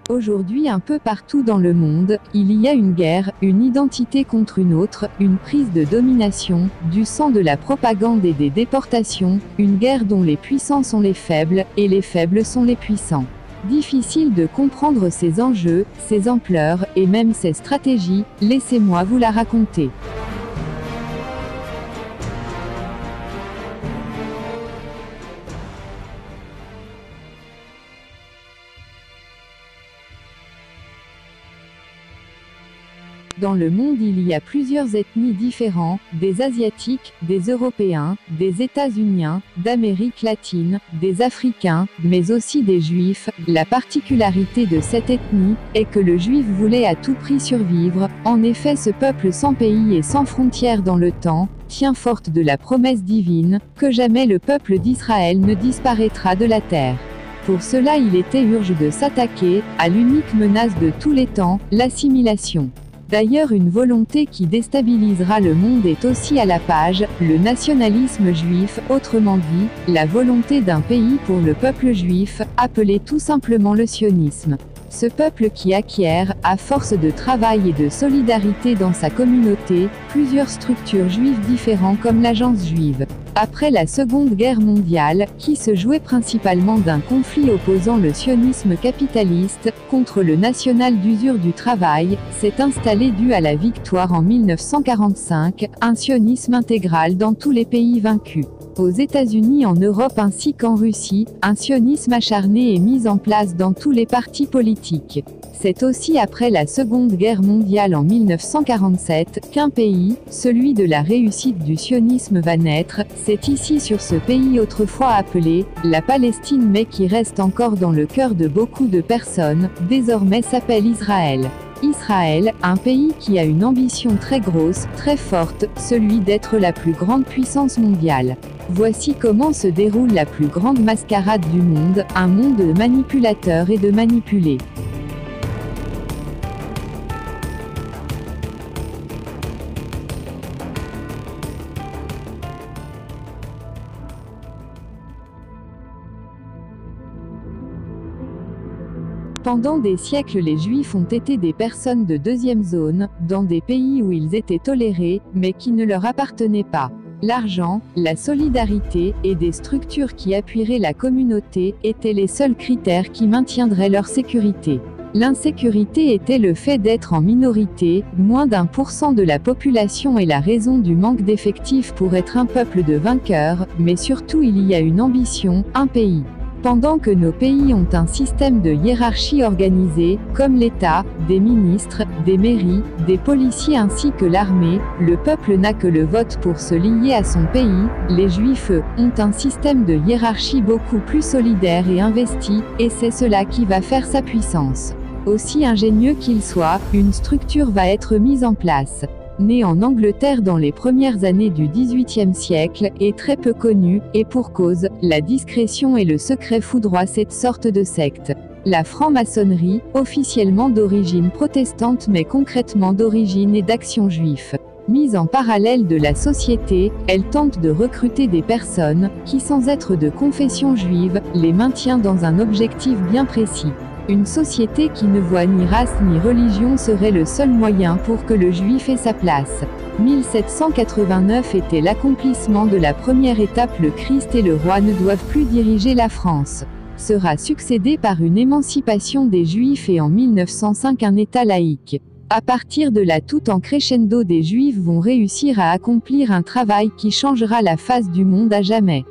Aujourd'hui, un peu partout dans le monde, il y a une guerre, une identité contre une autre, une prise de domination, du sang, de la propagande et des déportations, une guerre dont les puissants sont les faibles, et les faibles sont les puissants. Difficile de comprendre ces enjeux, ces ampleurs, et même ces stratégies, laissez-moi vous la raconter. Dans le monde, il y a plusieurs ethnies différentes, des Asiatiques, des Européens, des États-Uniens, d'Amérique latine, des Africains, mais aussi des Juifs. La particularité de cette ethnie est que le Juif voulait à tout prix survivre. En effet, ce peuple sans pays et sans frontières dans le temps, tient forte de la promesse divine, que jamais le peuple d'Israël ne disparaîtra de la terre. Pour cela, il était urgent de s'attaquer à l'unique menace de tous les temps, l'assimilation. D'ailleurs, une volonté qui déstabilisera le monde est aussi à la page, le nationalisme juif, autrement dit, la volonté d'un pays pour le peuple juif, appelé tout simplement le sionisme. Ce peuple qui acquiert, à force de travail et de solidarité dans sa communauté, plusieurs structures juives différentes comme l'Agence juive. Après la Seconde Guerre mondiale, qui se jouait principalement d'un conflit opposant le sionisme capitaliste contre le national d'usure du travail, s'est installé dû à la victoire en 1945, un sionisme intégral dans tous les pays vaincus. Aux États-Unis, en Europe ainsi qu'en Russie, un sionisme acharné est mis en place dans tous les partis politiques. C'est aussi après la Seconde Guerre mondiale en 1947 qu'un pays, celui de la réussite du sionisme, va naître. C'est ici sur ce pays autrefois appelé la Palestine mais qui reste encore dans le cœur de beaucoup de personnes, désormais s'appelle Israël. Israël, un pays qui a une ambition très grosse, très forte, celui d'être la plus grande puissance mondiale. Voici comment se déroule la plus grande mascarade du monde, un monde de manipulateurs et de manipulés. Pendant des siècles, les Juifs ont été des personnes de deuxième zone, dans des pays où ils étaient tolérés, mais qui ne leur appartenaient pas. L'argent, la solidarité, et des structures qui appuieraient la communauté, étaient les seuls critères qui maintiendraient leur sécurité. L'insécurité était le fait d'être en minorité, moins d'1% de la population et la raison du manque d'effectifs pour être un peuple de vainqueurs, mais surtout il y a une ambition, un pays. Pendant que nos pays ont un système de hiérarchie organisé, comme l'État, des ministres, des mairies, des policiers ainsi que l'armée, le peuple n'a que le vote pour se lier à son pays. Les Juifs, eux, ont un système de hiérarchie beaucoup plus solidaire et investi, et c'est cela qui va faire sa puissance. Aussi ingénieux qu'il soit, une structure va être mise en place. Né en Angleterre dans les premières années du XVIIIe siècle, et très peu connu, et pour cause, la discrétion et le secret foudroient cette sorte de secte. La franc-maçonnerie, officiellement d'origine protestante mais concrètement d'origine et d'action juif. Mise en parallèle de la société, elle tente de recruter des personnes, qui sans être de confession juive, les maintient dans un objectif bien précis. Une société qui ne voit ni race ni religion serait le seul moyen pour que le juif ait sa place. 1789 était l'accomplissement de la première étape. Le Christ et le roi ne doivent plus diriger la France. Sera succédé par une émancipation des juifs et en 1905 un État laïque. À partir de là, tout en crescendo, des juifs vont réussir à accomplir un travail qui changera la face du monde à jamais.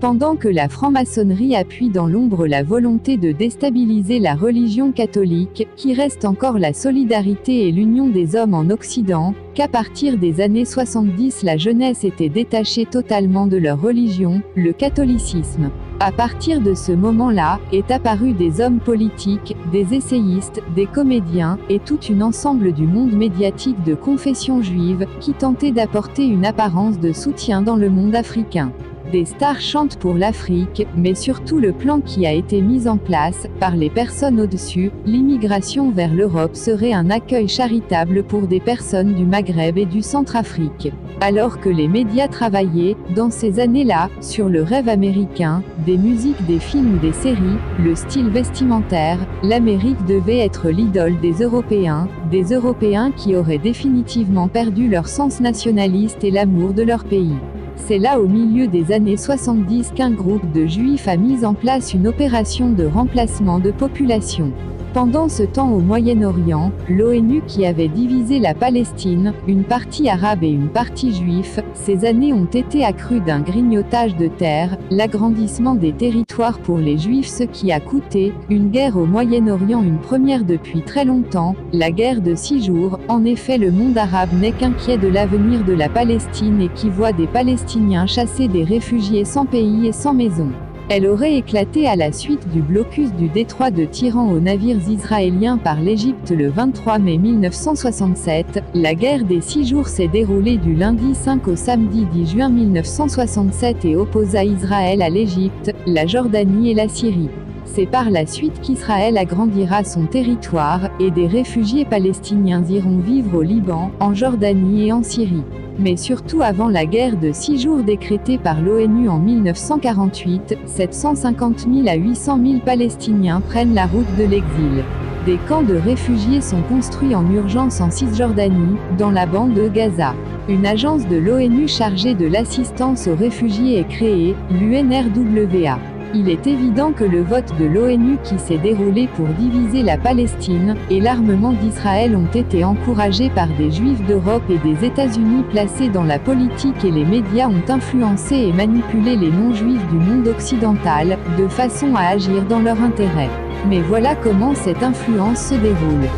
Pendant que la franc-maçonnerie appuie dans l'ombre la volonté de déstabiliser la religion catholique, qui reste encore la solidarité et l'union des hommes en Occident, qu'à partir des années 70 la jeunesse était détachée totalement de leur religion, le catholicisme. À partir de ce moment-là, est apparu des hommes politiques, des essayistes, des comédiens, et tout un ensemble du monde médiatique de confession juive, qui tentait d'apporter une apparence de soutien dans le monde africain. Des stars chantent pour l'Afrique, mais surtout le plan qui a été mis en place, par les personnes au-dessus, l'immigration vers l'Europe serait un accueil charitable pour des personnes du Maghreb et du Centrafrique. Alors que les médias travaillaient, dans ces années-là, sur le rêve américain, des musiques, des films ou des séries, le style vestimentaire, l'Amérique devait être l'idole des Européens qui auraient définitivement perdu leur sens nationaliste et l'amour de leur pays. C'est là au milieu des années 70 qu'un groupe de Juifs a mis en place une opération de remplacement de population. Pendant ce temps au Moyen-Orient, l'ONU qui avait divisé la Palestine, une partie arabe et une partie juive, ces années ont été accrues d'un grignotage de terre, l'agrandissement des territoires pour les Juifs, ce qui a coûté une guerre au Moyen-Orient, une première depuis très longtemps, la guerre de 6 jours. En effet, le monde arabe n'est qu'inquiet de l'avenir de la Palestine et qui voit des Palestiniens chasser des réfugiés sans pays et sans maison. Elle aurait éclaté à la suite du blocus du détroit de Tiran aux navires israéliens par l'Égypte le 23 mai 1967. La guerre des 6 jours s'est déroulée du lundi 5 au samedi 10 juin 1967 et opposa Israël à l'Égypte, la Jordanie et la Syrie. C'est par la suite qu'Israël agrandira son territoire, et des réfugiés palestiniens iront vivre au Liban, en Jordanie et en Syrie. Mais surtout avant la guerre de 6 jours décrétée par l'ONU en 1948, 750 000 à 800 000 Palestiniens prennent la route de l'exil. Des camps de réfugiés sont construits en urgence en Cisjordanie, dans la bande de Gaza. Une agence de l'ONU chargée de l'assistance aux réfugiés est créée, l'UNRWA. Il est évident que le vote de l'ONU qui s'est déroulé pour diviser la Palestine, et l'armement d'Israël ont été encouragés par des Juifs d'Europe et des États-Unis placés dans la politique, et les médias ont influencé et manipulé les non-juifs du monde occidental, de façon à agir dans leur intérêt. Mais voilà comment cette influence se déroule.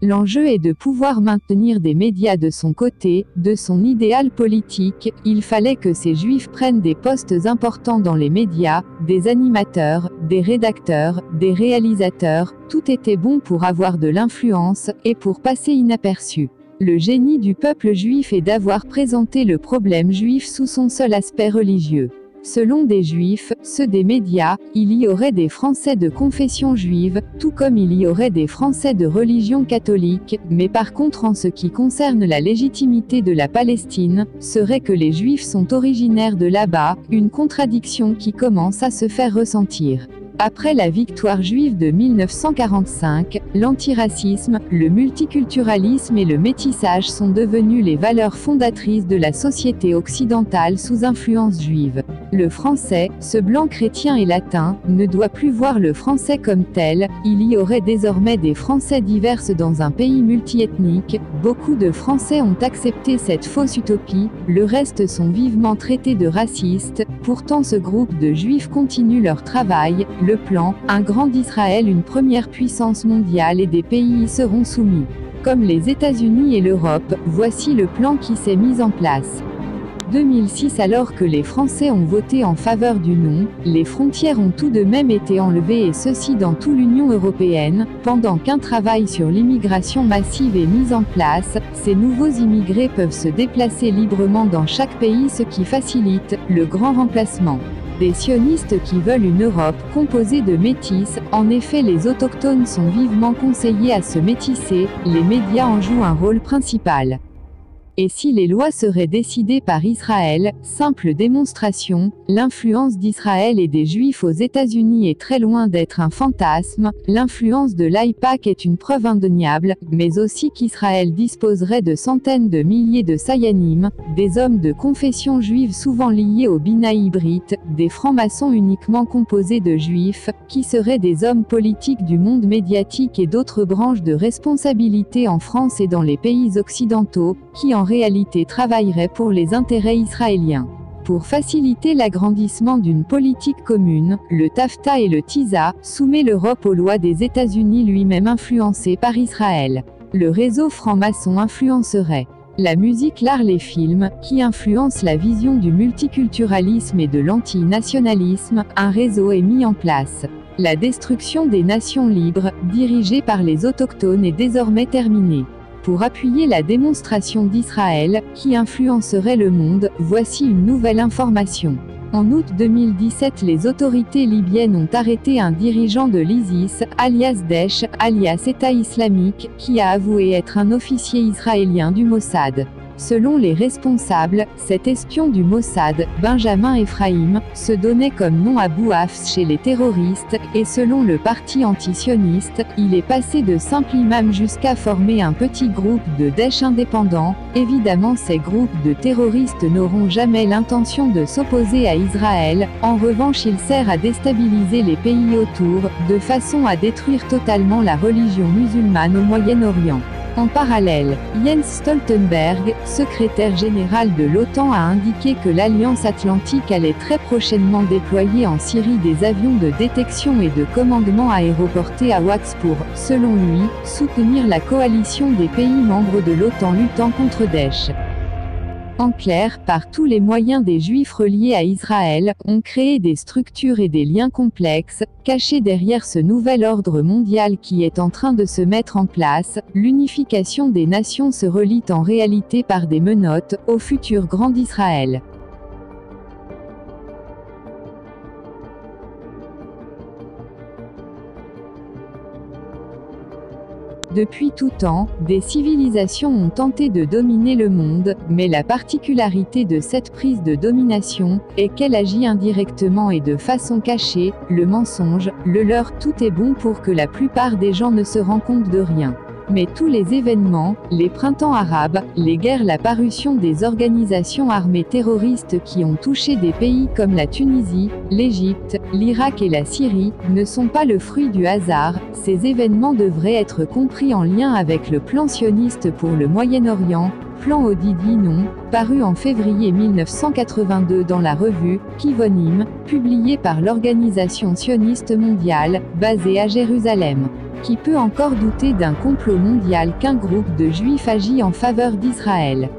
L'enjeu est de pouvoir maintenir des médias de son côté, de son idéal politique. Il fallait que ces Juifs prennent des postes importants dans les médias, des animateurs, des rédacteurs, des réalisateurs. Tout était bon pour avoir de l'influence, et pour passer inaperçu. Le génie du peuple juif est d'avoir présenté le problème juif sous son seul aspect religieux. Selon des Juifs, ceux des médias, il y aurait des Français de confession juive, tout comme il y aurait des Français de religion catholique, mais par contre en ce qui concerne la légitimité de la Palestine, serait que les Juifs sont originaires de là-bas, une contradiction qui commence à se faire ressentir. Après la victoire juive de 1945, l'antiracisme, le multiculturalisme et le métissage sont devenus les valeurs fondatrices de la société occidentale sous influence juive. Le français, ce blanc chrétien et latin, ne doit plus voir le français comme tel. Il y aurait désormais des Français divers dans un pays multiethnique. Beaucoup de Français ont accepté cette fausse utopie, le reste sont vivement traités de racistes. Pourtant ce groupe de Juifs continue leur travail. Le plan, un grand Israël, une première puissance mondiale, et des pays y seront soumis. Comme les États-Unis et l'Europe, voici le plan qui s'est mis en place. 2006. Alors que les Français ont voté en faveur du non, les frontières ont tout de même été enlevées, et ceci dans toute l'Union européenne, pendant qu'un travail sur l'immigration massive est mis en place. Ces nouveaux immigrés peuvent se déplacer librement dans chaque pays, ce qui facilite le grand remplacement. Des sionistes qui veulent une Europe composée de métis. En effet, les autochtones sont vivement conseillés à se métisser, les médias en jouent un rôle principal. Et si les lois seraient décidées par Israël? Simple démonstration, l'influence d'Israël et des Juifs aux États-Unis est très loin d'être un fantasme. L'influence de l'AIPAC est une preuve indéniable, mais aussi qu'Israël disposerait de centaines de milliers de Sayanim, des hommes de confession juive souvent liés au Bina Ivrit, des francs-maçons uniquement composés de Juifs, qui seraient des hommes politiques du monde médiatique et d'autres branches de responsabilité en France et dans les pays occidentaux, qui en réalité travaillerait pour les intérêts israéliens. Pour faciliter l'agrandissement d'une politique commune, le TAFTA et le TISA soumet l'Europe aux lois des États-Unis, lui-même influencé par Israël. Le réseau franc-maçon influencerait la musique, l'art, les films, qui influencent la vision du multiculturalisme et de l'antinationalisme. Un réseau est mis en place. La destruction des nations libres, dirigée par les autochtones, est désormais terminée. Pour appuyer la démonstration d'Israël, qui influencerait le monde, voici une nouvelle information. En août 2017, les autorités libyennes ont arrêté un dirigeant de l'ISIS, alias Daesh, alias État islamique, qui a avoué être un officier israélien du Mossad. Selon les responsables, cet espion du Mossad, Benjamin Ephraim, se donnait comme nom Abou Hafs chez les terroristes, et selon le parti antisioniste, il est passé de simple imam jusqu'à former un petit groupe de Daesh indépendants. Évidemment, ces groupes de terroristes n'auront jamais l'intention de s'opposer à Israël, en revanche il sert à déstabiliser les pays autour, de façon à détruire totalement la religion musulmane au Moyen-Orient. En parallèle, Jens Stoltenberg, secrétaire général de l'OTAN, a indiqué que l'Alliance Atlantique allait très prochainement déployer en Syrie des avions de détection et de commandement aéroportés à Wax pour, selon lui, soutenir la coalition des pays membres de l'OTAN luttant contre Daesh. En clair, par tous les moyens, des Juifs reliés à Israël ont créé des structures et des liens complexes, cachés derrière ce nouvel ordre mondial qui est en train de se mettre en place. L'unification des nations se relie en réalité par des menottes au futur Grand d'Israël. Depuis tout temps, des civilisations ont tenté de dominer le monde, mais la particularité de cette prise de domination est qu'elle agit indirectement et de façon cachée. Le mensonge, le leurre, tout est bon pour que la plupart des gens ne se rendent compte de rien. Mais tous les événements, les printemps arabes, les guerres, la parution des organisations armées terroristes qui ont touché des pays comme la Tunisie, l'Égypte, l'Irak et la Syrie, ne sont pas le fruit du hasard. Ces événements devraient être compris en lien avec le plan sioniste pour le Moyen-Orient, plan Odidi non, paru en février 1982 dans la revue Kivonim, publiée par l'Organisation sioniste mondiale, basée à Jérusalem. Qui peut encore douter d'un complot mondial qu'un groupe de Juifs agit en faveur d'Israël?